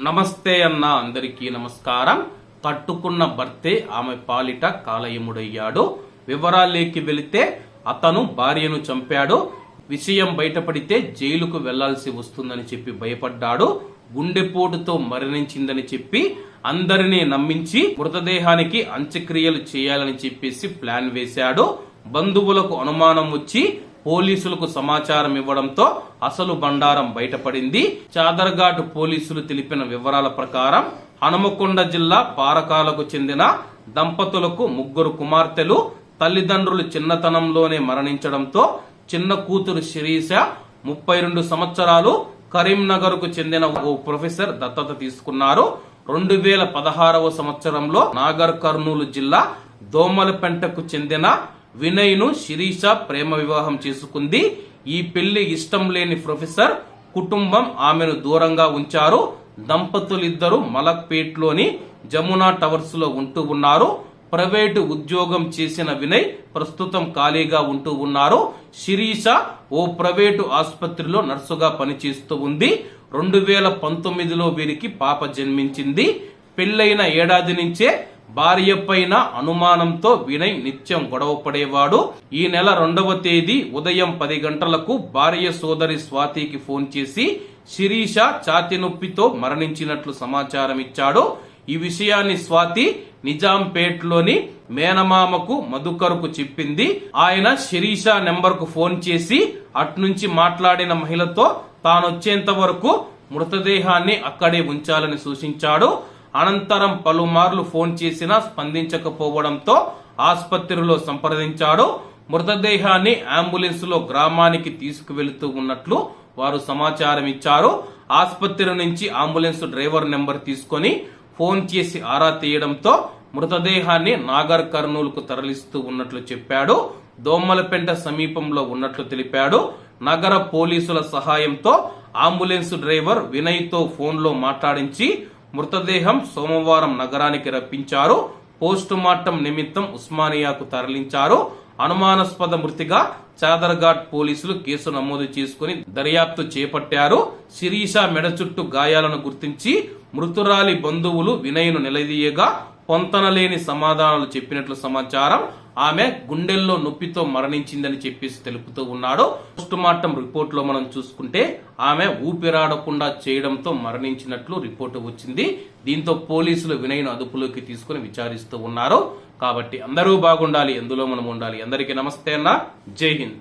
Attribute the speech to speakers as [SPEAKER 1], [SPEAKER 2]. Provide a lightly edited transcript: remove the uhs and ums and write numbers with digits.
[SPEAKER 1] నమస్తే అన్న, అందరికీ నమస్కారం. కట్టుకున్న భర్తే ఆమె పాలిట కాలయముడయ్యాడు. వివరాల్లోకి వెళితే అతను భార్యను చంపాడు. విషయం బయటపడితే జైలుకు వెళ్లాల్సి వస్తుందని చెప్పి భయపడ్డాడు. గుండెపోటుతో మరణించిందని చెప్పి అందరినీ నమ్మించి మృతదేహానికి అంత్యక్రియలు చేయాలని చెప్పేసి ప్లాన్ వేశాడు. బంధువులకు అనుమానం వచ్చి పోలీసులకు సమాచారం ఇవ్వడంతో అసలు బండారం బయటపడింది. చాదర్ఘాట్ పోలీసులు తెలిపిన వివరాల ప్రకారం హనుమకొండ జిల్లా పారకాలకు చెందిన దంపతులకు 3 కుమార్తెలు. తల్లిదండ్రులు చిన్నతనంలోనే మరణించడంతో చిన్న కూతురు శిరీష 32 సంవత్సరాలు కరీంనగర్ కు చెందిన ఓ ప్రొఫెసర్ దత్తత తీసుకున్నారు. 2016వ సంవత్సరంలో నాగర్ కర్నూలు జిల్లా దోమలపెంటకు చెందిన వినయ్ ను శిరీష ప్రేమ వివాహం చేసుకుంది. ఈ పెళ్లి ఇష్టం లేని ప్రొఫెసర్ కుటుంబం ఆమెను దూరంగా ఉంచారు. దంపతులిద్దరూ మలక్పేట్లోని జమునా టవర్స్ లో ఉంటూ ఉన్నారు. ప్రైవేటు ఉద్యోగం చేసిన వినయ్ ప్రస్తుతం ఖాళీగా ఉంటూ ఉన్నారు. శిరీష ఓ ప్రైవేటు ఆసుపత్రిలో నర్సుగా పనిచేస్తూ ఉంది. 2019లో వీరికి పాప జన్మించింది. పెళ్లైన ఏడాది నుంచే భార్య పైన అనుమానంతో వినయ్ నిత్యం గొడవ పడేవాడు. ఈ నెల 2వ తేదీ ఉదయం 10 గంటలకు భార్య సోదరి స్వాతికి ఫోన్ చేసి శిరీష ఛాతీ నొప్పితో మరణించినట్లు సమాచారం ఇచ్చాడు. ఈ విషయాన్ని స్వాతి నిజాంపేట్లోని మేనమామకు మధుకర్కు చెప్పింది. ఆయన శిరీష నెంబర్ కు ఫోన్ చేసి అట్నుంచి మాట్లాడిన మహిళతో తానొచ్చేంత వరకు మృతదేహాన్ని అక్కడే ఉంచాలని సూచించాడు. అనంతరం పలుమార్లు ఫోన్ చేసినా స్పందించకపోవడంతో ఆసుపత్రిలో సంప్రదించాడు. మృతదేహాన్ని అంబులెన్స్ లో గ్రామానికి తీసుకువెళుతూ ఉన్నట్లు వారు సమాచారం ఇచ్చారు. ఆసుపత్రి నుంచి అంబులెన్స్ డ్రైవర్ నెంబర్ తీసుకుని ఫోన్ చేసి ఆరా తీయడంతో మృతదేహాన్ని నాగర్ కర్నూలు కు తరలిస్తూ ఉన్నట్లు చెప్పాడు. దోమలపెంట సమీపంలో ఉన్నట్లు తెలిపాడు. నగర పోలీసుల సహాయంతో అంబులెన్స్ డ్రైవర్ వినయ్ తో ఫోన్ లో మాట్లాడించి మృతదేహం సోమవారం నగరానికి రప్పించారు. పోస్టు మార్టం నిమిత్తం ఉస్మానియాకు తరలించారు. అనుమానాస్పద మృతిగా చాదర్ఘాట్ పోలీసులు కేసు నమోదు చేసుకుని దర్యాప్తు చేపట్టారు. శిరీష మెడ చుట్టూ గాయాలను గుర్తించి మృతురాలి బంధువులు వినయ్ను నిలదీయగా పొంతనలేని సమాధానాలు చెప్పినట్లు సమాచారం. ఆమె గుండెల్లో నొప్పితో మరణించిందని చెప్పేసి తెలుపుతూ ఉన్నాడు. పోస్ట్ మార్టం రిపోర్ట్ లో మనం చూసుకుంటే ఆమె ఊపిరాడకుండా చేయడంతో మరణించినట్లు రిపోర్టు వచ్చింది. దీంతో పోలీసులు వినయ్ను అదుపులోకి తీసుకుని విచారిస్తూ ఉన్నారు. కాబట్టి అందరూ బాగుండాలి, ఎందులో మనం ఉండాలి. అందరికీ నమస్తే అన్న, జై హింద్.